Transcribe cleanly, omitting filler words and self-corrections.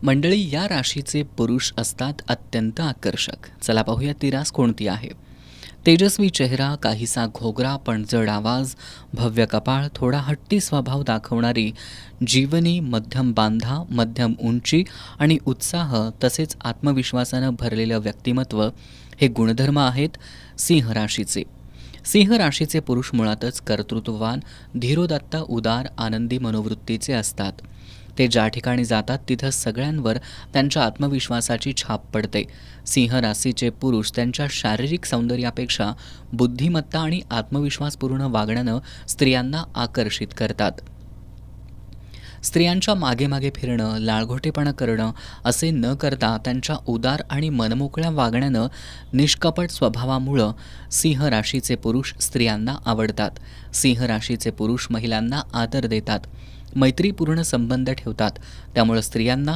मंडळी, या राशीचे पुरुष असतात अत्यंत आकर्षक. चला पाहूया ती रास कोणती आहे. तेजस्वी चेहरा, काहीसा घोगरा पण जड आवाज, भव्य कपाळ, थोडा हट्टी स्वभाव दाखवणारी जीवनी, मध्यम बांधा, मध्यम उंची आणि उत्साह तसेच आत्मविश्वासानं भरलेलं व्यक्तिमत्व हे गुणधर्म आहेत सिंह राशीचे. सिंह राशीचे पुरुष मुळातच कर्तृत्ववान, धीरोदात्त, उदार, आनंदी मनोवृत्तीचे असतात. ते ज्या ठिकाणी जातात तिथं सगळ्यांवर त्यांच्या आत्मविश्वासाची छाप पडते. सिंह राशीचे पुरुष त्यांच्या शारीरिक सौंदर्यापेक्षा बुद्धिमत्ता आणि आत्मविश्वासपूर्ण वागण्यानं स्त्रियांना आकर्षित करतात. स्त्रियांच्या मागे मागे फिरणं, लाळघोटेपणा करणं असे न करता त्यांच्या उदार आणि मनमोकळ्या वागण्यानं, निष्कपट स्वभावामुळं सिंह राशीचे पुरुष स्त्रियांना आवडतात. सिंह राशीचे पुरुष महिलांना आदर देतात, मैत्रीपूर्ण संबंध ठेवतात. त्यामुळे स्त्रियांना